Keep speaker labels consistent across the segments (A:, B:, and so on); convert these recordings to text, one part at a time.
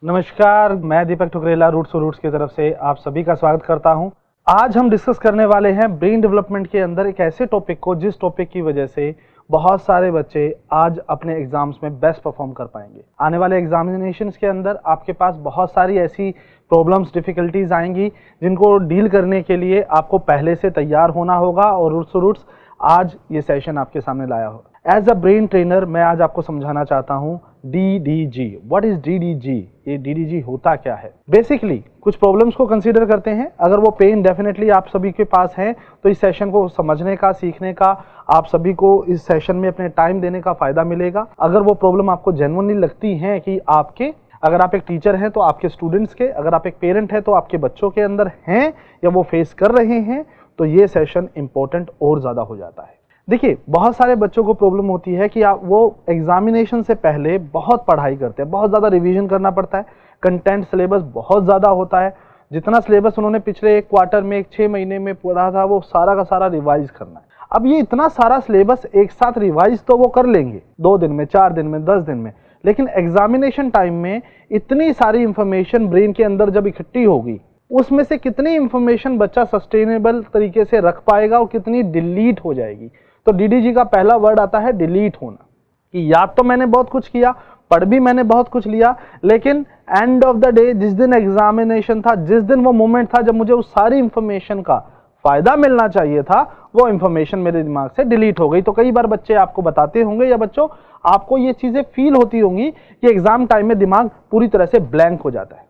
A: नमस्कार, मैं दीपक ठुकरेला रूट्स की तरफ से आप सभी का स्वागत करता हूं। आज हम डिस्कस करने वाले हैं ब्रेन डेवलपमेंट के अंदर एक ऐसे टॉपिक को जिस टॉपिक की वजह से बहुत सारे बच्चे आज अपने एग्जाम्स में बेस्ट परफॉर्म कर पाएंगे। आने वाले एग्जामिनेशंस के अंदर आपके पास बहुत सारी ऐसी प्रॉब्लम्स, डिफिकल्टीज आएंगी जिनको डील करने के लिए आपको पहले से तैयार होना होगा और रूट्स आज ये सेशन आपके सामने लाया हो। एज अ ब्रेन ट्रेनर मैं आज आपको समझाना चाहता हूँ DDG। What is DDG? ये DDG होता क्या है? बेसिकली कुछ प्रॉब्लम्स को कंसीडर करते हैं। अगर वो पेन डेफिनेटली आप सभी के पास है तो इस सेशन को समझने का, सीखने का, आप सभी को इस सेशन में अपने टाइम देने का फायदा मिलेगा। अगर वो प्रॉब्लम आपको जेन्युइनली लगती है कि अगर आप एक टीचर हैं तो आपके स्टूडेंट्स के, अगर आप एक पेरेंट हैं तो आपके बच्चों के अंदर हैं या वो फेस कर रहे हैं, तो ये सेशन इंपॉर्टेंट और ज्यादा हो जाता है। देखिए, बहुत सारे बच्चों को प्रॉब्लम होती है कि वो एग्जामिनेशन से पहले बहुत पढ़ाई करते हैं, बहुत ज़्यादा रिवीजन करना पड़ता है, कंटेंट सिलेबस बहुत ज़्यादा होता है। जितना सिलेबस उन्होंने पिछले एक क्वार्टर में, 6 महीने में पढ़ा था, वो सारा का सारा रिवाइज करना है। अब ये इतना सारा सिलेबस एक साथ रिवाइज तो वो कर लेंगे 2 दिन में, 4 दिन में, 10 दिन में, लेकिन एग्जामिनेशन टाइम में इतनी सारी इंफॉर्मेशन ब्रेन के अंदर जब इकट्ठी होगी, उसमें से कितनी इंफॉर्मेशन बच्चा सस्टेनेबल तरीके से रख पाएगा और कितनी डिलीट हो जाएगी। तो DDG का पहला वर्ड आता है डिलीट होना, कि याद तो मैंने बहुत कुछ किया, पढ़ भी मैंने बहुत कुछ लिया, लेकिन एंड ऑफ द डे जिस दिन एग्जामिनेशन था, जिस दिन वो मोमेंट था जब मुझे उस सारी इंफॉर्मेशन का फायदा मिलना चाहिए था, वो इंफॉर्मेशन मेरे दिमाग से डिलीट हो गई। तो कई बार बच्चे आपको बताते होंगे या बच्चों आपको ये चीजें फील होती होंगी कि एग्जाम टाइम में दिमाग पूरी तरह से ब्लैंक हो जाता है,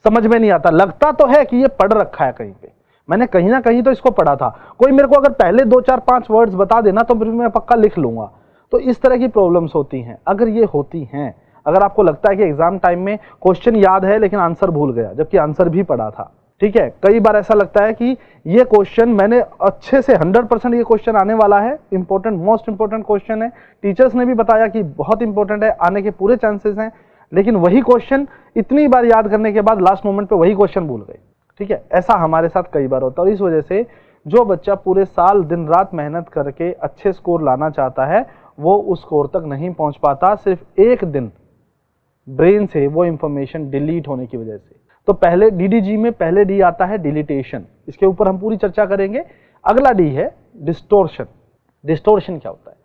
A: समझ में नहीं आता। लगता तो है कि ये पढ़ रखा है, कहीं पे मैंने कहीं ना कहीं तो इसको पढ़ा था, कोई मेरे को अगर पहले 2 4 5 वर्ड्स बता देना तो फिर मैं पक्का लिख लूंगा। तो इस तरह की प्रॉब्लम्स होती हैं। अगर ये होती हैं, अगर आपको लगता है कि एग्जाम टाइम में क्वेश्चन याद है लेकिन आंसर भूल गया, जबकि आंसर भी पढ़ा था, ठीक है, कई बार ऐसा लगता है कि ये क्वेश्चन मैंने अच्छे से 100% ये क्वेश्चन आने वाला है, इंपॉर्टेंट, मोस्ट इंपॉर्टेंट क्वेश्चन है, टीचर्स ने भी बताया कि बहुत इंपॉर्टेंट है, आने के पूरे चांसेस हैं, लेकिन वही क्वेश्चन इतनी बार याद करने के बाद लास्ट मोमेंट पे वही क्वेश्चन भूल गए। ठीक है, ऐसा हमारे साथ कई बार होता है। और इस वजह से जो बच्चा पूरे साल दिन रात मेहनत करके अच्छे स्कोर लाना चाहता है, वो उस स्कोर तक नहीं पहुंच पाता, सिर्फ एक दिन ब्रेन से वो इंफॉर्मेशन डिलीट होने की वजह से। तो पहले DDG में पहले डी आता है डिलीटेशन, इसके ऊपर हम पूरी चर्चा करेंगे। अगला डी है डिस्टोर्शन। डिस्टोर्शन क्या होता है?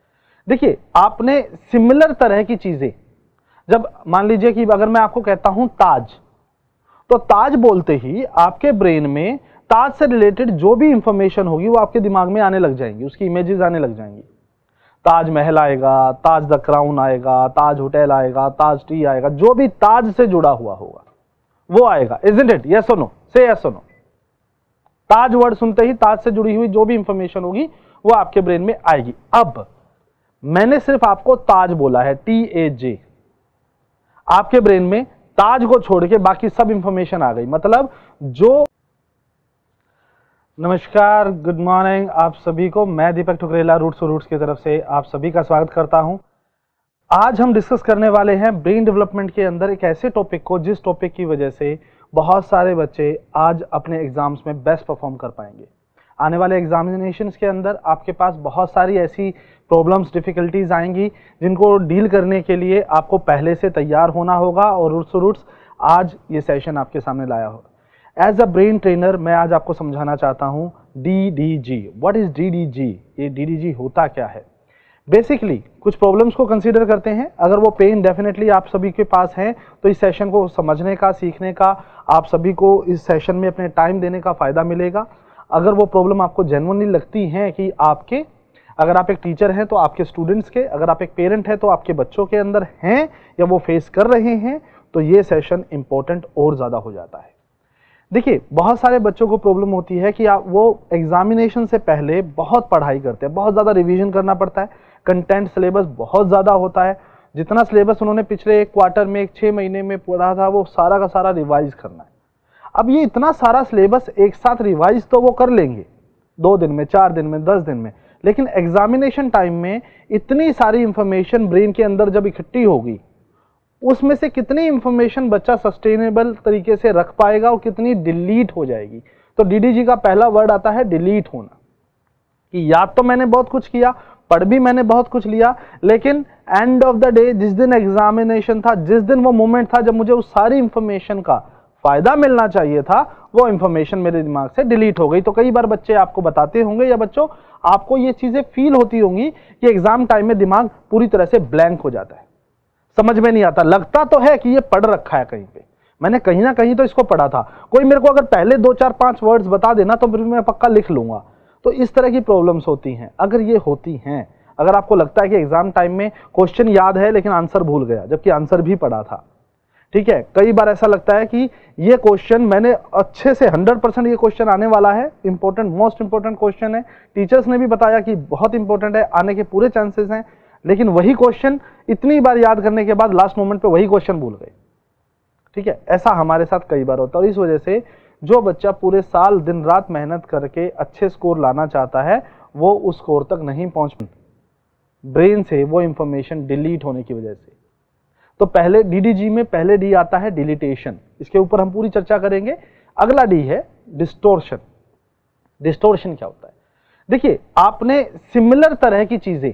A: देखिए, आपने सिमिलर तरह की चीजें, जब मान लीजिए कि अगर मैं आपको कहता हूं ताज, तो ताज बोलते ही आपके ब्रेन में ताज से रिलेटेड जो भी इंफॉर्मेशन होगी वो आपके दिमाग में आने लग जाएंगी, उसकी इमेजेस आने लग जाएंगी। ताज महल आएगा, ताज द क्राउन आएगा, ताज होटल आएगा, ताज टी आएगा, जो भी ताज से जुड़ा हुआ होगा वो आएगा। Isn't it? यस और नो? से यस और नो। ताज वर्ड सुनते ही ताज से जुड़ी हुई जो भी इंफॉर्मेशन होगी वो आपके ब्रेन में आएगी। अब मैंने सिर्फ आपको ताज बोला है, TAJ, आपके ब्रेन में ताज को छोड़ के बाकी सब इंफॉर्मेशन आ गई। मतलब जो नमस्कार, गुड मॉर्निंग आप सभी को। मैं दीपक ठुकरेला रूट्स की तरफ से आप सभी का स्वागत करता हूं। आज हम डिस्कस करने वाले हैं ब्रेन डेवलपमेंट के अंदर एक ऐसे टॉपिक को जिस टॉपिक की वजह से बहुत सारे बच्चे आज अपने एग्जाम्स में बेस्ट परफॉर्म कर पाएंगे। आने वाले एग्जामिनेशंस के अंदर आपके पास बहुत सारी ऐसी प्रॉब्लम्स, डिफिकल्टीज आएंगी जिनको डील करने के लिए आपको पहले से तैयार होना होगा और रूट्स आज ये सेशन आपके सामने लाया हो। एज अ ब्रेन ट्रेनर मैं आज आपको समझाना चाहता हूँ DDG। What is DDG? ये DDG होता क्या है? बेसिकली कुछ प्रॉब्लम्स को कंसीडर करते हैं। अगर वो पेन डेफिनेटली आप सभी के पास है तो इस सेशन को समझने का, सीखने का, आप सभी को इस सेशन में अपने टाइम देने का फायदा मिलेगा। अगर वो प्रॉब्लम आपको जेन्युइनली लगती है कि अगर आप एक टीचर हैं तो आपके स्टूडेंट्स के, अगर आप एक पेरेंट हैं तो आपके बच्चों के अंदर हैं या वो फेस कर रहे हैं, तो ये सेशन इंपॉर्टेंट और ज्यादा हो जाता है। देखिए, बहुत सारे बच्चों को प्रॉब्लम होती है कि वो एग्जामिनेशन से पहले बहुत पढ़ाई करते हैं, बहुत ज्यादा रिवीजन करना पड़ता है, कंटेंट सिलेबस बहुत ज्यादा होता है। जितना सिलेबस उन्होंने पिछले एक क्वार्टर में, 6 महीने में पढ़ा था, वो सारा का सारा रिवाइज करना है। अब ये इतना सारा सिलेबस एक साथ रिवाइज तो वो कर लेंगे 2 दिन में, 4 दिन में, 10 दिन में, लेकिन एग्जामिनेशन टाइम में इतनी सारी इंफॉर्मेशन ब्रेन के अंदर जब इकट्ठी होगी, उसमें से कितनी इंफॉर्मेशन बच्चा सस्टेनेबल तरीके से रख पाएगा और कितनी डिलीट हो जाएगी। तो DDG का पहला वर्ड आता है डिलीट होना, कि याद तो मैंने बहुत कुछ किया, पढ़ भी मैंने बहुत कुछ लिया, लेकिन एंड ऑफ द डे जिस दिन एग्जामिनेशन था, जिस दिन वो मोमेंट था जब मुझे उस सारी इंफॉर्मेशन का फायदा मिलना चाहिए था, वो इंफॉर्मेशन मेरे दिमाग से डिलीट हो गई। तो कई बार बच्चे आपको बताते होंगे या बच्चों आपको ये चीजें फील होती होंगी कि एग्जाम टाइम में दिमाग पूरी तरह से ब्लैंक हो जाता है, समझ में नहीं आता। लगता तो है कि ये पढ़ रखा है कहीं पे, मैंने कहीं ना कहीं तो इसको पढ़ा था, कोई मेरे को अगर पहले 2 4 5 वर्ड्स बता देना तो फिर मैं पक्का लिख लूंगा। तो इस तरह की प्रॉब्लम्स होती हैं। अगर ये होती हैं, अगर आपको लगता है कि एग्जाम टाइम में क्वेश्चन याद है लेकिन आंसर भूल गया जबकि आंसर भी पढ़ा था, ठीक है, कई बार ऐसा लगता है कि ये क्वेश्चन मैंने अच्छे से 100% ये क्वेश्चन आने वाला है, इंपॉर्टेंट, मोस्ट इंपॉर्टेंट क्वेश्चन है, टीचर्स ने भी बताया कि बहुत इंपॉर्टेंट है, आने के पूरे चांसेस हैं, लेकिन वही क्वेश्चन इतनी बार याद करने के बाद लास्ट मोमेंट पे वही क्वेश्चन भूल गए। ठीक है, ऐसा हमारे साथ कई बार होता है। और इस वजह से जो बच्चा पूरे साल दिन रात मेहनत करके अच्छे स्कोर लाना चाहता है वो उस स्कोर तक नहीं पहुंच, ब्रेन से वो इंफॉर्मेशन डिलीट होने की वजह से। तो पहले डीडीजी में पहले डी आता है डिलीटेशन, इसके ऊपर हम पूरी चर्चा करेंगे। अगला डी है डिस्टोर्शन। डिस्टोर्शन क्या होता है? देखिए, आपने सिमिलर तरह की चीजें,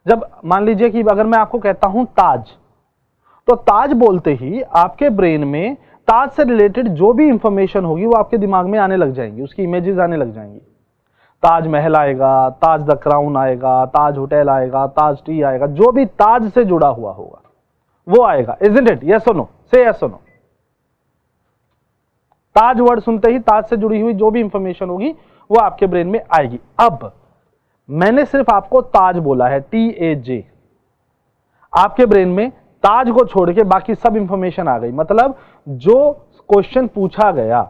A: जब मान लीजिए कि अगर मैं आपको कहता हूं ताज, तो ताज बोलते ही आपके ब्रेन में ताज से रिलेटेड जो भी इंफॉर्मेशन होगी वो आपके दिमाग में आने लग जाएंगी, उसकी इमेजेस आने लग जाएंगी। ताज महल आएगा, ताज द क्राउन आएगा, ताज होटल आएगा, ताज टी आएगा, जो भी ताज से जुड़ा हुआ होगा वो आएगा। Isn't it? यस और नो? से यस और नो। ताज वर्ड सुनते ही ताज से जुड़ी हुई जो भी इंफॉर्मेशन होगी वो आपके ब्रेन में आएगी। अब मैंने सिर्फ आपको ताज बोला है, TAJ, आपके ब्रेन में ताज को छोड़ के बाकी सब इंफॉर्मेशन आ गई। मतलब जो क्वेश्चन पूछा गया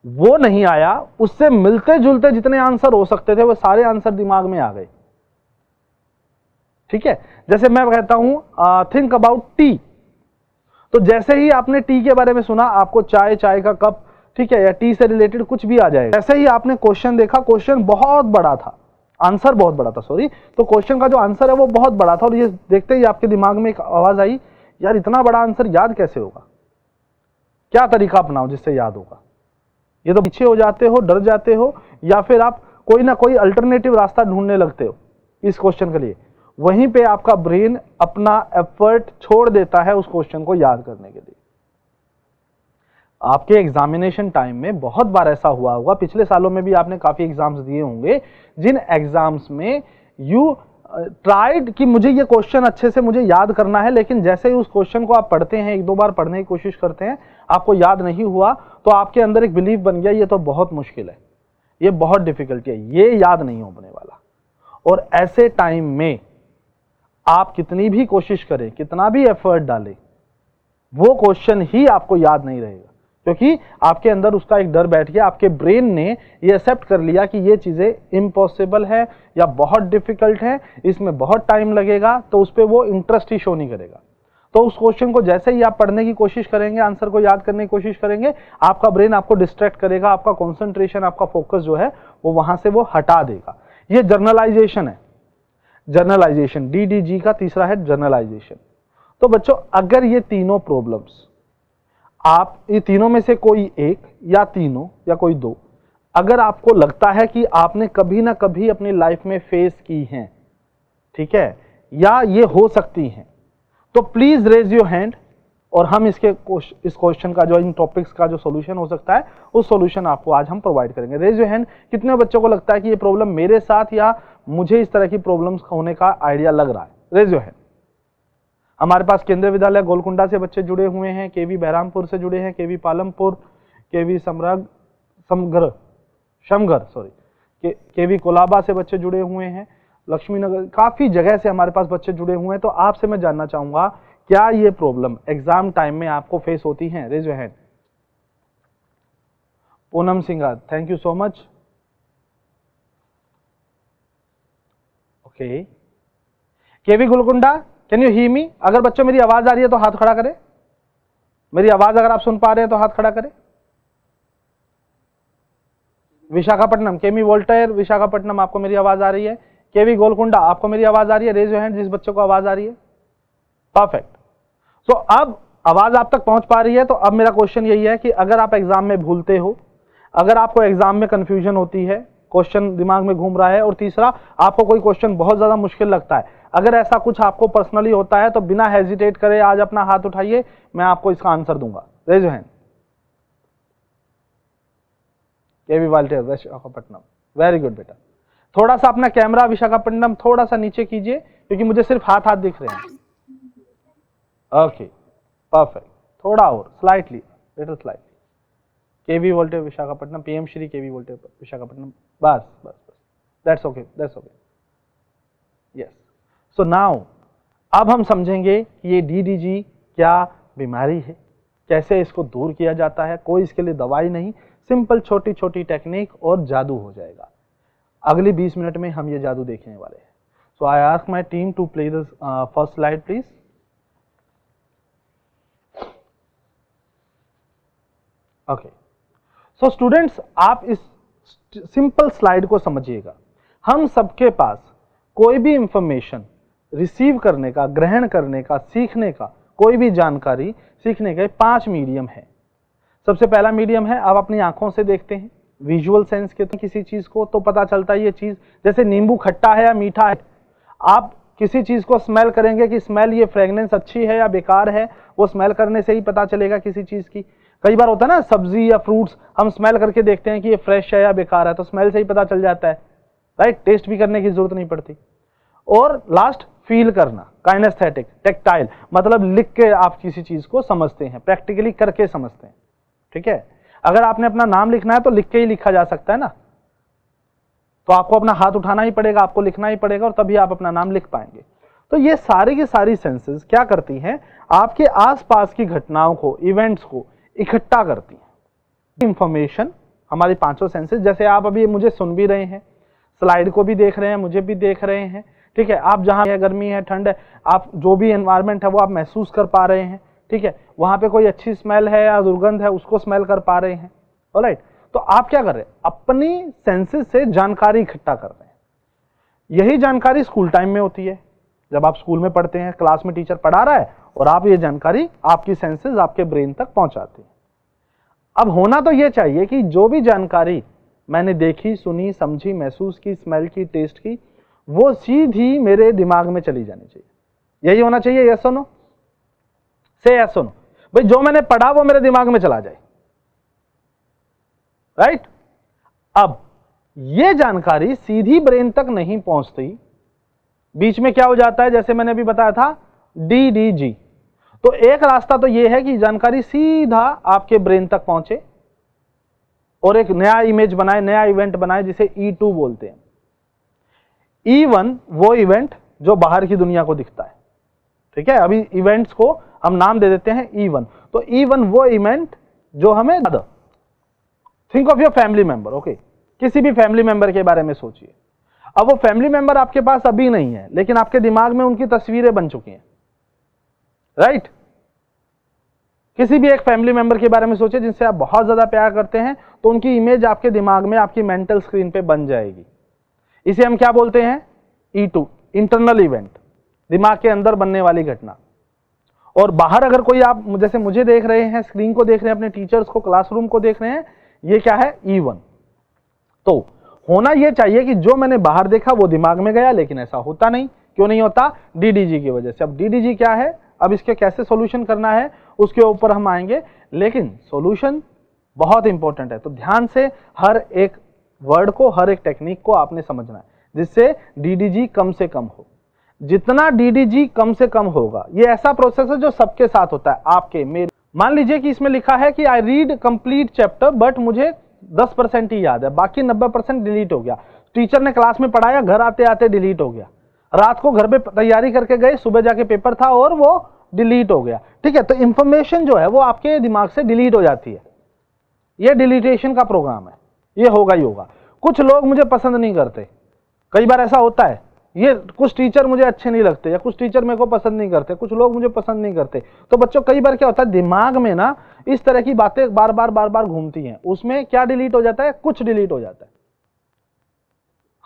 A: वो नहीं आया, उससे मिलते जुलते जितने आंसर हो सकते थे वो सारे आंसर दिमाग में आ गए। ठीक है, जैसे मैं कहता हूं थिंक अबाउट टी, तो जैसे ही आपने टी के बारे में सुना आपको चाय, चाय का कप, ठीक है, या टी से रिलेटेड कुछ भी आ जाएगा। जैसे ही आपने क्वेश्चन देखा, क्वेश्चन बहुत बड़ा था, आंसर बहुत बड़ा था, सॉरी, तो क्वेश्चन का जो आंसर है वो बहुत बड़ा था, और ये देखते ही आपके दिमाग में एक आवाज आई, यार इतना बड़ा आंसर याद कैसे होगा, क्या तरीका अपनाओ जिससे याद होगा। ये तो पीछे हो जाते हो, डर जाते हो, या फिर आप कोई ना कोई अल्टरनेटिव रास्ता ढूंढने लगते हो इस क्वेश्चन के लिए। वहीं पे आपका ब्रेन अपना एफर्ट छोड़ देता है उस क्वेश्चन को याद करने के लिए। आपके एग्जामिनेशन टाइम में बहुत बार ऐसा हुआ होगा, पिछले सालों में भी आपने काफी एग्जाम्स दिए होंगे, जिन एग्जाम्स में यू ट्राइड कि मुझे ये क्वेश्चन अच्छे से मुझे याद करना है, लेकिन जैसे ही उस क्वेश्चन को आप पढ़ते हैं, 1-2 बार पढ़ने की कोशिश करते हैं, आपको याद नहीं हुआ, तो आपके अंदर एक बिलीफ बन गया ये तो बहुत मुश्किल है, ये बहुत डिफिकल्टी है, ये याद नहीं होने वाला। और ऐसे टाइम में आप कितनी भी कोशिश करें, कितना भी एफर्ट डालें, वो क्वेश्चन ही आपको याद नहीं रहेगा, क्योंकि आपके अंदर उसका एक डर बैठ गया, आपके ब्रेन ने ये एक्सेप्ट कर लिया कि ये चीजें इम्पॉसिबल है या बहुत डिफिकल्ट है, इसमें बहुत टाइम लगेगा, तो उस पर वो इंटरेस्ट ही शो नहीं करेगा। तो उस क्वेश्चन को जैसे ही आप पढ़ने की कोशिश करेंगे, आंसर को याद करने की कोशिश करेंगे, आपका ब्रेन आपको डिस्ट्रैक्ट करेगा, आपका कॉन्सेंट्रेशन, आपका फोकस जो है वो वहां से वो हटा देगा। ये जर्नलाइजेशन है। जर्नलाइजेशन, DDG का तीसरा है जर्नलाइजेशन। तो बच्चों, अगर ये तीनों प्रॉब्लम्स, आप ये तीनों में से कोई एक या तीनों या कोई दो, अगर आपको लगता है कि आपने कभी ना कभी अपनी लाइफ में फेस की हैं, ठीक है, या ये हो सकती हैं, तो प्लीज रेज योर हैंड, और हम इस क्वेश्चन का जो, इन टॉपिक्स का जो सॉल्यूशन हो सकता है उस सॉल्यूशन आपको आज हम प्रोवाइड करेंगे। रेज योर हैंड, कितने बच्चों को लगता है कि ये प्रॉब्लम मेरे साथ या मुझे इस तरह की प्रॉब्लम्स होने का आइडिया लग रहा है? Raise your hand. हमारे पास केंद्रीय विद्यालय गोलकुंडा से बच्चे जुड़े हुए हैं, केवी बहरामपुर से जुड़े हैं, केवी पालमपुर, केवी केवी कोलाबा से बच्चे जुड़े हुए हैं, लक्ष्मी नगर, काफी जगह से हमारे पास बच्चे जुड़े हुए हैं। तो आपसे मैं जानना चाहूंगा, क्या ये प्रॉब्लम एग्जाम टाइम में आपको फेस होती है? Raise your hand. Poonam Singh, thank you so much. Okay, KV Golconda, can you hear me? अगर बच्चों मेरी आवाज आ रही है तो हाथ खड़ा करें। मेरी आवाज अगर आप सुन पा रहे हैं तो हाथ खड़ा करें। विशाखापट्टनम, केवी वोल्टेयर विशाखापट्टनम, आपको मेरी आवाज आ रही है? केवी गोलकुंडा, आपको मेरी आवाज आ रही है? रेज योर हैंड जिस बच्चों को आवाज आ रही है। परफेक्ट। तो अब आवाज आप तक पहुंच पा रही है, तो अब मेरा क्वेश्चन यही है कि अगर आप एग्जाम में भूलते हो, अगर आपको एग्जाम में कंफ्यूजन होती है, क्वेश्चन दिमाग में घूम रहा है, और तीसरा आपको कोई क्वेश्चन बहुत ज्यादा मुश्किल लगता है, अगर ऐसा कुछ आपको पर्सनली होता है तो बिना हेजिटेट करे आज अपना हाथ उठाइए, मैं आपको इसका आंसर दूंगा। Raise your hand. KV Waltair Visakhapatnam, very good बेटा। थोड़ा सा अपना कैमरा विशाखापट्टनम थोड़ा सा नीचे कीजिए क्योंकि मुझे सिर्फ हाथ हाथ दिख रहे हैं। ओके परफेक्ट, थोड़ा और स्लाइटली, लिटिल स्लाइटली। केवी वोल्टेज विशाखापट्टनम, पीएम श्री केवी वोल्टेज विशाखापट्टनम, बस बस बस, that's okay, that's okay, yes. So now अब हम समझेंगे कि ये डीडीजी क्या बीमारी है, कैसे इसको दूर किया जाता है। कोई इसके लिए दवाई नहीं, सिंपल छोटी छोटी टेक्निक और जादू हो जाएगा। अगली 20 मिनट में हम ये जादू देखने वाले हैं। So I ask my team to play this first slide please. Okay, so students आप इस सिंपल स्लाइड को समझिएगा। हम सबके पास कोई भी इंफॉर्मेशन रिसीव करने का, ग्रहण करने का, सीखने का, कोई भी जानकारी सीखने के 5 मीडियम है। सबसे पहला मीडियम है, आप अपनी आंखों से देखते हैं, विजुअल सेंस के तो किसी चीज को तो पता चलता है ये चीज, जैसे नींबू खट्टा है या मीठा है। आप किसी चीज को स्मेल करेंगे कि स्मेल ये फ्रेग्रेंस अच्छी है या बेकार है, वो स्मेल करने से ही पता चलेगा किसी चीज की। कई बार होता है ना, सब्जी या फ्रूट्स हम स्मेल करके देखते हैं कि ये फ्रेश है या बेकार है, तो स्मेल से ही पता चल जाता है, राइट। टेस्ट भी करने की जरूरत नहीं पड़ती। और लास्ट फील करना, काइनेस्थेटिक, टेक्टाइल, मतलब लिख के आप किसी चीज को समझते हैं, प्रैक्टिकली करके समझते हैं, ठीक है। अगर आपने अपना नाम लिखना है तो लिख के ही लिखा जा सकता है ना, तो आपको अपना हाथ उठाना ही पड़ेगा, आपको लिखना ही पड़ेगा और तभी आप अपना नाम लिख पाएंगे। तो ये सारी की सारी सेंसेस क्या करती हैं, आपके आसपास की घटनाओं को, इवेंट्स को इकट्ठा करती हैं। इंफॉर्मेशन हमारी 5 सेंसेस, जैसे आप अभी मुझे सुन भी रहे हैं, स्लाइड को भी देख रहे हैं, मुझे भी देख रहे हैं, ठीक है। आप जहां है, गर्मी है, ठंड है, आप जो भी एनवायरनमेंट है वो आप महसूस कर पा रहे हैं, ठीक है। वहां पे कोई अच्छी स्मेल है या दुर्गंध है, उसको स्मेल कर पा रहे हैं, ऑलराइट। तो आप क्या कर रहे हैं, अपनी सेंसेस से जानकारी इकट्ठा कर रहे हैं। यही जानकारी स्कूल टाइम में होती है, जब आप स्कूल में पढ़ते हैं, क्लास में टीचर पढ़ा रहा है और आप ये जानकारी आपकी सेंसेस आपके ब्रेन तक पहुंचाते हैं। अब होना तो ये चाहिए कि जो भी जानकारी मैंने देखी, सुनी, समझी, महसूस की, स्मेल की, टेस्ट की, वो सीधी मेरे दिमाग में चली जानी चाहिए। यही होना चाहिए, यस और नो, से यस और नो। भाई जो मैंने पढ़ा वो मेरे दिमाग में चला जाए, राइट। अब ये जानकारी सीधी ब्रेन तक नहीं पहुंचती, बीच में क्या हो जाता है, जैसे मैंने अभी बताया था डीडीजी। तो एक रास्ता तो यह है कि जानकारी सीधा आपके ब्रेन तक पहुंचे और एक नया इमेज बनाए, नया इवेंट बनाए, जिसे E2 बोलते हैं। E1 वो इवेंट जो बाहर की दुनिया को दिखता है, ठीक है। अभी इवेंट्स को हम नाम दे देते हैं E1। तो E1 वो इवेंट जो हमें, think of your family member, okay, किसी भी फैमिली मेंबर के बारे में सोचिए। अब वो फैमिली मेंबर आपके पास अभी नहीं है, लेकिन आपके दिमाग में उनकी तस्वीरें बन चुकी हैं, राइट। किसी भी एक फैमिली मेंबर के बारे में सोचिए जिनसे आप बहुत ज्यादा प्यार करते हैं, तो उनकी इमेज आपके दिमाग में, आपकी मेंटल स्क्रीन पे बन जाएगी। इसे हम क्या बोलते हैं, E2, इंटरनल इवेंट, दिमाग के अंदर बनने वाली घटना। और बाहर अगर कोई, आप जैसे मुझे देख रहे हैं, स्क्रीन को देख रहे हैं, अपने टीचर्स को, क्लासरूम को देख रहे हैं, ये क्या है, E1। तो होना यह चाहिए कि जो मैंने बाहर देखा वो दिमाग में गया, लेकिन ऐसा होता नहीं। क्यों नहीं होता, डीडीजी की वजह से। अब डीडीजी क्या है, अब इसके कैसे सॉल्यूशन करना है उसके ऊपर हम आएंगे, लेकिन सॉल्यूशन बहुत इंपॉर्टेंट है। तो ध्यान से हर एक वर्ड को, हर एक टेक्निक को आपने समझना है, जिससे डीडीजी कम से कम हो। जितना डीडीजी कम से कम होगा, ये ऐसा प्रोसेस है जो सबके साथ होता है, आपके, मेरे। मान लीजिए कि इसमें लिखा है कि I read complete chapter but मुझे 10% ही याद है, बाकी 90% डिलीट हो गया। टीचर ने क्लास में पढ़ाया, घर आते आते डिलीट हो गया। रात को घर पे तैयारी करके गए, सुबह जाके पेपर था और वो डिलीट हो गया, ठीक है। तो इंफॉर्मेशन जो है वो आपके दिमाग से डिलीट हो जाती है। ये डिलीटेशन का प्रोग्राम है, ये होगा ही होगा। कुछ लोग मुझे पसंद नहीं करते, कई बार ऐसा होता है, ये कुछ टीचर मुझे अच्छे नहीं लगते या कुछ टीचर मेरे को पसंद नहीं करते, कुछ लोग मुझे पसंद नहीं करते। तो बच्चों कई बार क्या होता है, दिमाग में ना इस तरह की बातें बार बार घूमती हैं, उसमें क्या डिलीट हो जाता है, कुछ डिलीट हो जाता है।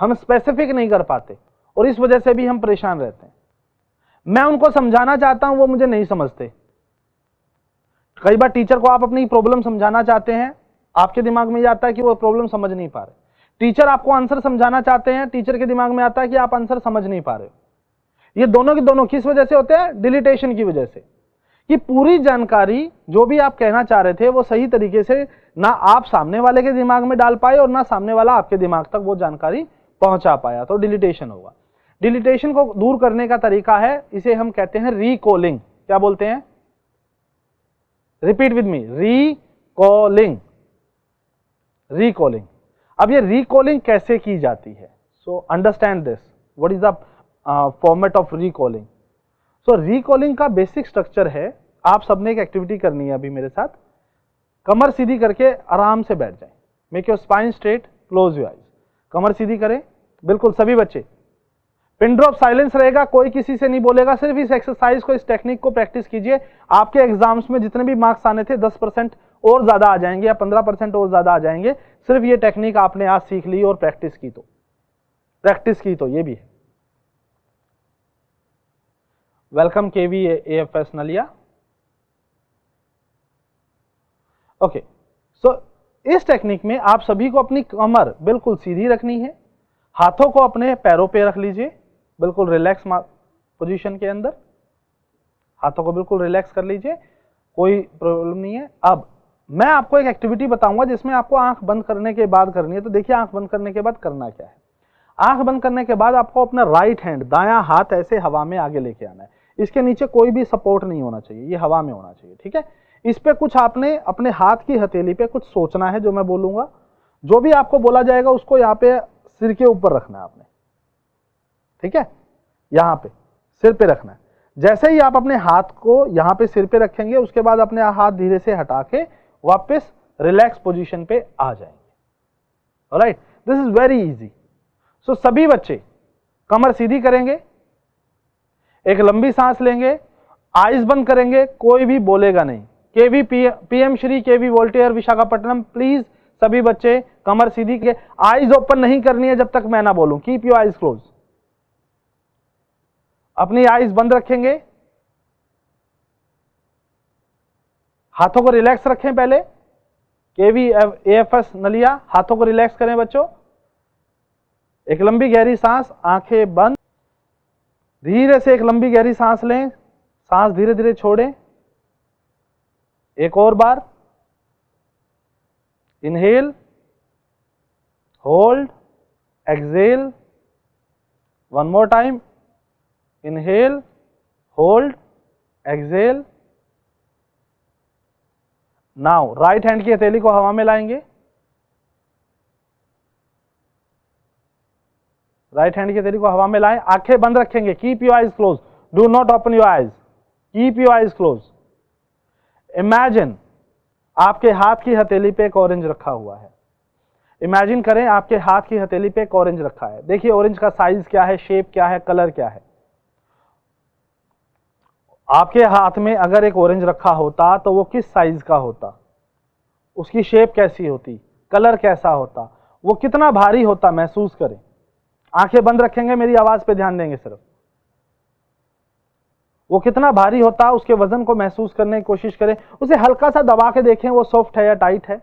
A: हम स्पेसिफिक नहीं कर पाते और इस वजह से भी हम परेशान रहते हैं। मैं उनको समझाना चाहता हूं, वो मुझे नहीं समझते। कई बार टीचर को आप अपनी प्रॉब्लम समझाना चाहते हैं, आपके दिमाग में आता है कि वो प्रॉब्लम समझ नहीं पा रहे। टीचर आपको आंसर समझाना चाहते हैं, टीचर के दिमाग में आता है कि आप आंसर समझ नहीं पा रहे। ये दोनों के दोनों किस वजह से होते हैं? डिलीटेशन की वजह से, कि पूरी जानकारी जो भी आप कहना चाह रहे थे वो सही तरीके से ना आप सामने वाले के दिमाग में डाल पाए और ना सामने वाला आपके दिमाग तक वो जानकारी पहुंचा पाया, तो डिलीटेशन होगा। डिलीटेशन को दूर करने का तरीका है, इसे हम कहते हैं रिकॉलिंग। क्या बोलते हैं? Repeat with me, recalling. Recalling. अब ये रिकॉलिंग कैसे की जाती है? So understand this, what is the format of recalling. So recalling का बेसिक स्ट्रक्चर है, आप सबने एक एक्टिविटी करनी है अभी मेरे साथ। कमर सीधी करके आराम से बैठ जाएं, make your spine straight, close your eyes. कमर सीधी करें, बिल्कुल सभी बच्चे। पिन ड्रॉप साइलेंस रहेगा, कोई किसी से नहीं बोलेगा, सिर्फ इस एक्सरसाइज को, इस टेक्निक को प्रैक्टिस कीजिए। आपके एग्जाम्स में जितने भी मार्क्स आने थे 10% और ज्यादा आ जाएंगे या 15% और ज्यादा आ जाएंगे, सिर्फ ये टेक्निक आपने आज सीख ली और प्रैक्टिस की तो ये भी है। वेलकम केवी एएफएस नलिया। ओके, सो इस टेक्निक में आप सभी को अपनी कमर बिल्कुल सीधी रखनी है, हाथों को अपने पैरों पे रख लीजिए, बिल्कुल रिलैक्स पोजीशन के अंदर, हाथों को बिल्कुल रिलैक्स कर लीजिए, कोई प्रॉब्लम नहीं है। अब मैं आपको एक एक्टिविटी बताऊंगा जिसमें आपको आंख बंद करने के बाद करनी है। तो देखिए आंख बंद करने के बाद करना क्या है। आंख बंद करने के बाद आपको अपना राइट हैंड, दायां हाथ ऐसे हवा में आगे लेके आना है। इसके नीचे कोई भी सपोर्ट नहीं होना चाहिए, ये हवा में होना चाहिए, ठीक है। इस पे कुछ आपने अपने हाथ की हथेली पे कुछ सोचना है, जो मैं बोलूंगा, जो भी आपको बोला जाएगा उसको यहाँ पे सिर के ऊपर रखना है आपने, ठीक है, यहाँ पे सिर पे रखना है। जैसे ही आप अपने हाथ को यहाँ पे सिर पे रखेंगे, उसके बाद अपने हाथ धीरे से हटा के वापस रिलैक्स पोजीशन पे आ जाएंगे। Alright, this is very easy. So सभी बच्चे कमर सीधी करेंगे, एक लंबी सांस लेंगे, आईज बंद करेंगे, कोई भी बोलेगा नहीं। KV PM Shri KV Waltair Visakhapatnam, please सभी बच्चे कमर सीधी के, आईज ओपन नहीं करनी है जब तक मैं ना बोलूं। कीप योर आईज क्लोज, अपनी आईज बंद रखेंगे, हाथों को रिलैक्स रखें। पहले केवी एएफएस नलिया, हाथों को रिलैक्स करें बच्चों। एक लंबी गहरी सांस, आंखें बंद, धीरे से एक लंबी गहरी सांस लें, सांस धीरे धीरे छोड़ें। एक और बार, inhale, hold, exhale, one more time, inhale, hold, exhale. Now right hand की हथेली को हवा में लाएंगे, राइट हैंड की हथेली को हवा में लाएं, आंखें बंद रखेंगे। Keep your eyes close, do not open your eyes, keep your eyes close. Imagine आपके हाथ की हथेली पे एक ऑरेंज रखा हुआ है। इमेजिन करें आपके हाथ की हथेली पे एक ऑरेंज रखा है। देखिए ऑरेंज का साइज क्या है, शेप क्या है, कलर क्या है। आपके हाथ में अगर एक ऑरेंज रखा होता तो वो किस साइज का होता, उसकी शेप कैसी होती, कलर कैसा होता, वो कितना भारी होता, महसूस करें। आंखें बंद रखेंगे, मेरी आवाज पे ध्यान देंगे सिर्फ। वो कितना भारी होता, उसके वजन को महसूस करने की कोशिश करें। उसे हल्का सा दबा के देखें, वो सॉफ्ट है या टाइट है।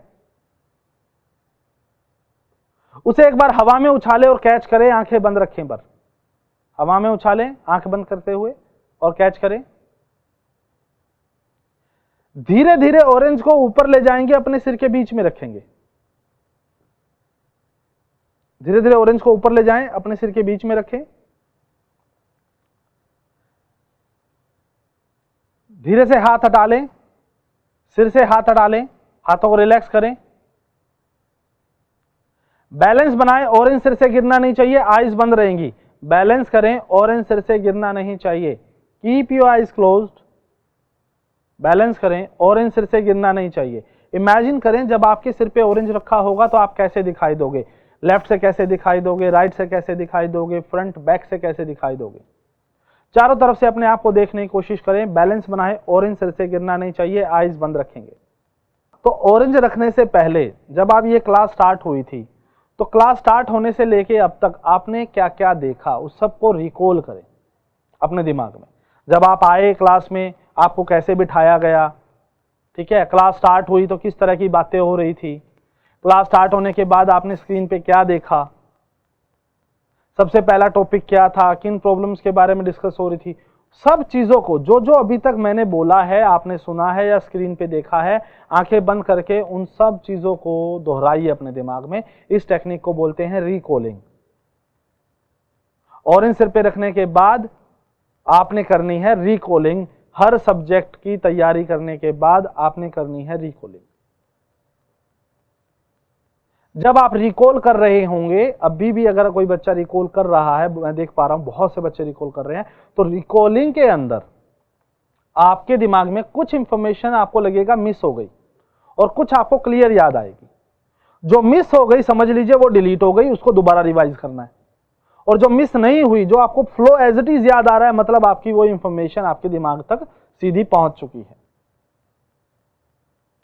A: उसे एक बार हवा में उछाले और कैच करें, आंखें बंद रखें पर। हवा में उछालें आंख बंद करते हुए और कैच करें। धीरे धीरे ऑरेंज को ऊपर ले जाएंगे, अपने सिर के बीच में रखेंगे। धीरे धीरे ऑरेंज को ऊपर ले जाएं, अपने सिर के बीच में रखें। धीरे से हाथ हटा लें, सिर से हाथ हटा लें, हाथों को रिलैक्स करें। बैलेंस बनाएं, ऑरेंज सिर से गिरना नहीं चाहिए, आईज बंद रहेंगी। बैलेंस करें, ऑरेंज सिर से गिरना नहीं चाहिए। Keep your eyes closed, balance करें, ऑरेंज सिर से गिरना नहीं चाहिए। इमेजिन करें जब आपके सिर पे ऑरेंज रखा होगा तो आप कैसे दिखाई दोगे, लेफ्ट से कैसे दिखाई दोगे, राइट से कैसे दिखाई दोगे, फ्रंट बैक से कैसे दिखाई दोगे। चारों तरफ से अपने आप को देखने की कोशिश करें, बैलेंस बनाएं, ऑरेंज सिर से गिरना नहीं चाहिए, आईज बंद रखेंगे। तो ऑरेंज रखने से पहले जब आप ये क्लास स्टार्ट हुई थी, तो क्लास स्टार्ट होने से लेके अब तक आपने क्या क्या देखा, उस सबको रिकॉल करें अपने दिमाग में। जब आप आए क्लास में, आपको कैसे बिठाया गया, ठीक है, क्लास स्टार्ट हुई तो किस तरह की बातें हो रही थी, क्लास स्टार्ट होने के बाद आपने स्क्रीन पे क्या देखा, सबसे पहला टॉपिक क्या था, किन प्रॉब्लम्स के बारे में डिस्कस हो रही थी, सब चीजों को जो जो अभी तक मैंने बोला है, आपने सुना है या स्क्रीन पे देखा है, आंखें बंद करके उन सब चीजों को दोहराइए अपने दिमाग में। इस टेक्निक को बोलते हैं रिकॉलिंग। ऑरेंज सिर पे रखने के बाद आपने करनी है रिकॉलिंग। हर सब्जेक्ट की तैयारी करने के बाद आपने करनी है रिकॉलिंग। जब आप रिकॉल कर रहे होंगे, अभी भी अगर कोई बच्चा रिकॉल कर रहा है, मैं देख पा रहा हूं बहुत से बच्चे रिकॉल कर रहे हैं, तो रिकॉलिंग के अंदर आपके दिमाग में कुछ इंफॉर्मेशन आपको लगेगा मिस हो गई और कुछ आपको क्लियर याद आएगी। जो मिस हो गई समझ लीजिए वो डिलीट हो गई, उसको दोबारा रिवाइज करना है। और जो मिस नहीं हुई, जो आपको फ्लो एज इट इज याद आ रहा है, मतलब आपकी वो इंफॉर्मेशन आपके दिमाग तक सीधी पहुंच चुकी है।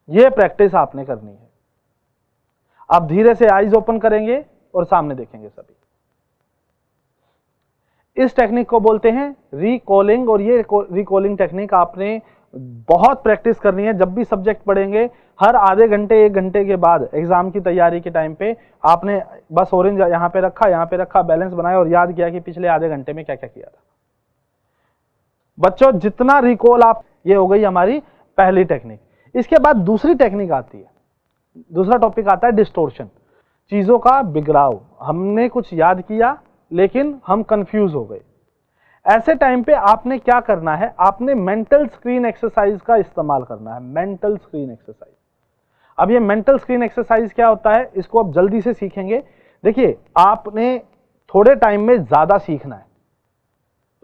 A: यह प्रैक्टिस आपने करनी है। आप धीरे से आईज ओपन करेंगे और सामने देखेंगे सभी। इस टेक्निक को बोलते हैं रिकॉलिंग। और ये रिकॉलिंग टेक्निक आपने बहुत प्रैक्टिस करनी है। जब भी सब्जेक्ट पढ़ेंगे, हर आधे घंटे 1 घंटे के बाद एग्जाम की तैयारी के टाइम पे आपने बस ऑरेंज यहां पे रखा, बैलेंस बनाया और याद किया कि पिछले आधे घंटे में क्या क्या किया था। बच्चों जितना रिकॉल आप, ये हो गई हमारी पहली टेक्निक। इसके बाद दूसरी टेक्निक आती है, दूसरा टॉपिक आता है डिस्टोर्शन, चीजों का बिगड़ाव। हमने कुछ याद किया लेकिन हम कंफ्यूज हो गए। ऐसे टाइम पे आपने क्या करना है, आपने मेंटल स्क्रीन एक्सरसाइज का इस्तेमाल करना है। Mental screen exercise. अब ये मेंटल स्क्रीन एक्सरसाइज क्या होता है, इसको आप जल्दी से सीखेंगे। देखिए, आपने थोड़े टाइम में ज्यादा सीखना है।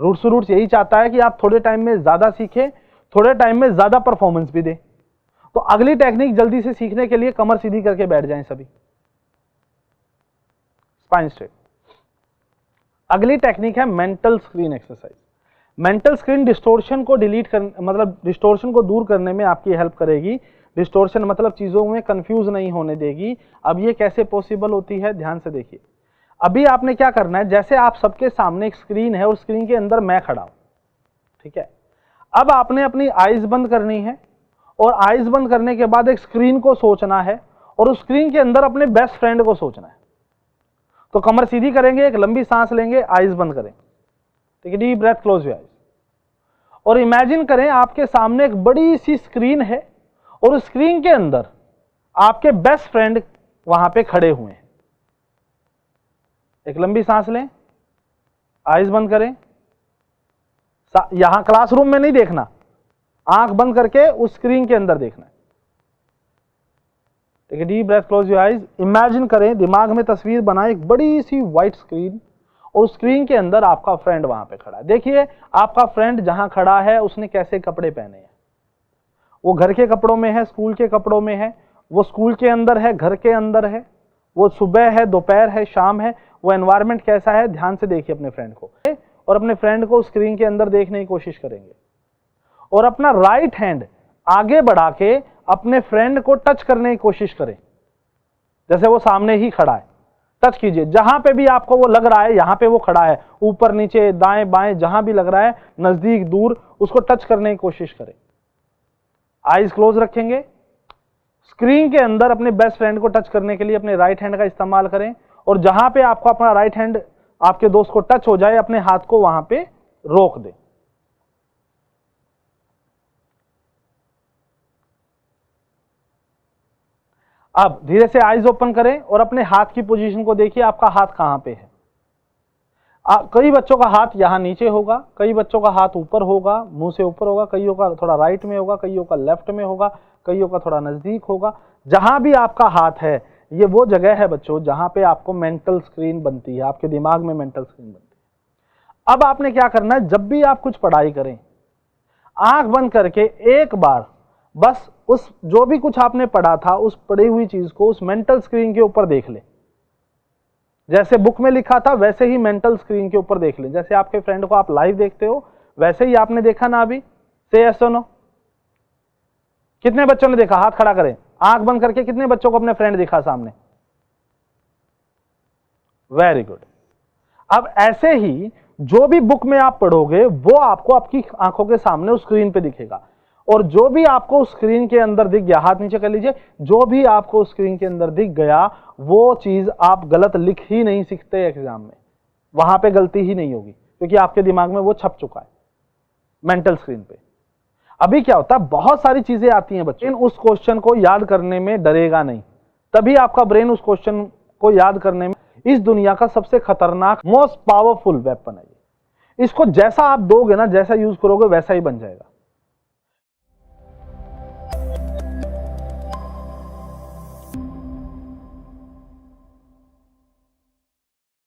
A: रूट्स यही चाहता है कि आप थोड़े टाइम में ज्यादा सीखें, थोड़े टाइम में ज्यादा परफॉर्मेंस भी दें। तो अगली टेक्निक जल्दी से सीखने के लिए कमर सीधी करके बैठ जाएं सभी, स्पाइन स्ट्रेट। अगली टेक्निक है mental screen exercise. Mental screen distortion को डिलीट कर, मतलब डिस्टोर्शन को दूर करने में आपकी हेल्प करेगी। डिस्टोर्शन मतलब चीजों में कंफ्यूज नहीं होने देगी। अब ये कैसे पॉसिबल होती है, ध्यान से देखिए। अभी आपने क्या करना है, जैसे आप सबके सामने एक स्क्रीन है और स्क्रीन के अंदर मैं खड़ा हूं, ठीक है। अब आपने अपनी आईज बंद करनी है और आईज बंद करने के बाद एक स्क्रीन को सोचना है और उस स्क्रीन के अंदर अपने बेस्ट फ्रेंड को सोचना है। तो कमर सीधी करेंगे, एक लंबी सांस लेंगे, आईज बंद करें, ठीक है, deep breath, close your eyes. और इमेजिन करें आपके सामने एक बड़ी सी स्क्रीन है और उस स्क्रीन के अंदर आपके बेस्ट फ्रेंड वहां पे खड़े हुए हैं। एक लंबी सांस लें, आईज बंद करें। यहां क्लासरूम में नहीं देखना, आंख बंद करके उस स्क्रीन के अंदर देखना है, ठीक है। Deep breath, close your eyes. Imagine करें, दिमाग में तस्वीर बनाएं, एक बड़ी सी व्हाइट स्क्रीन और उस स्क्रीन के अंदर आपका फ्रेंड वहां पे खड़ा है। देखिए आपका फ्रेंड जहां खड़ा है उसने कैसे कपड़े पहने हैं। वो घर के कपड़ों में है, स्कूल के कपड़ों में है, वो स्कूल के अंदर है, घर के अंदर है, वो सुबह है, दोपहर है, शाम है, वो एनवायरनमेंट कैसा है, ध्यान से देखिए अपने फ्रेंड को। और अपने फ्रेंड को स्क्रीन के अंदर देखने की कोशिश करेंगे और अपना राइट हैंड आगे बढ़ा के अपने फ्रेंड को टच करने की कोशिश करें। जैसे वो सामने ही खड़ा है, टच कीजिए। जहां पे भी आपको वो लग रहा है यहां पे वो खड़ा है, ऊपर नीचे दाएं बाएं जहां भी लग रहा है, नजदीक दूर, उसको टच करने की कोशिश करें। आईज क्लोज रखेंगे। स्क्रीन के अंदर अपने बेस्ट फ्रेंड को टच करने के लिए अपने राइट हैंड का इस्तेमाल करें और जहां पे आपको अपना राइट हैंड आपके दोस्त को टच हो जाए, अपने हाथ को वहां पे रोक दें। अब धीरे से आईज ओपन करें और अपने हाथ की पोजीशन को देखिए, आपका हाथ कहां पे है। कई बच्चों का हाथ यहां नीचे होगा, कई बच्चों का हाथ ऊपर होगा, मुंह से ऊपर होगा, कईयों का थोड़ा राइट में होगा, कईयों का लेफ्ट में होगा, कईयों का थोड़ा नजदीक होगा। जहां भी आपका हाथ है, ये वो जगह है बच्चों जहां पे आपको मेंटल स्क्रीन बनती है, आपके दिमाग में मेंटल स्क्रीन बनती है। अब आपने क्या करना है, जब भी आप कुछ पढ़ाई करें, आंख बंद करके एक बार बस उस जो भी कुछ आपने पढ़ा था, उस पढ़ी हुई चीज को उस मेंटल स्क्रीन के ऊपर देख ले। जैसे बुक में लिखा था वैसे ही मेंटल स्क्रीन के ऊपर देख ले। जैसे आपके फ्रेंड को आप लाइव देखते हो वैसे ही आपने देखा ना अभी। से यस और नो। कितने बच्चों ने देखा, हाथ खड़ा करें। आंख बंद करके कितने बच्चों को अपने फ्रेंड दिखा सामने? Very good. अब ऐसे ही जो भी बुक में आप पढ़ोगे वो आपको आपकी आंखों के सामने उस स्क्रीन पे दिखेगा। और जो भी आपको उस स्क्रीन के अंदर दिख गया, हाथ नीचे कर लीजिए, जो भी आपको स्क्रीन के अंदर दिख गया वो चीज आप गलत लिख ही नहीं सकते एग्जाम में। वहां पे गलती ही नहीं होगी क्योंकि आपके दिमाग में वो छप चुका है मेंटल स्क्रीन पे। अभी क्या होता है, बहुत सारी चीजें आती हैं बच्चे, उस क्वेश्चन को याद करने में डरेगा नहीं, तभी आपका ब्रेन उस क्वेश्चन को याद करने में, इस दुनिया का सबसे खतरनाक मोस्ट पावरफुल वेपन है ये। इसको जैसा आप दोगे ना, जैसा यूज करोगे वैसा ही बन जाएगा।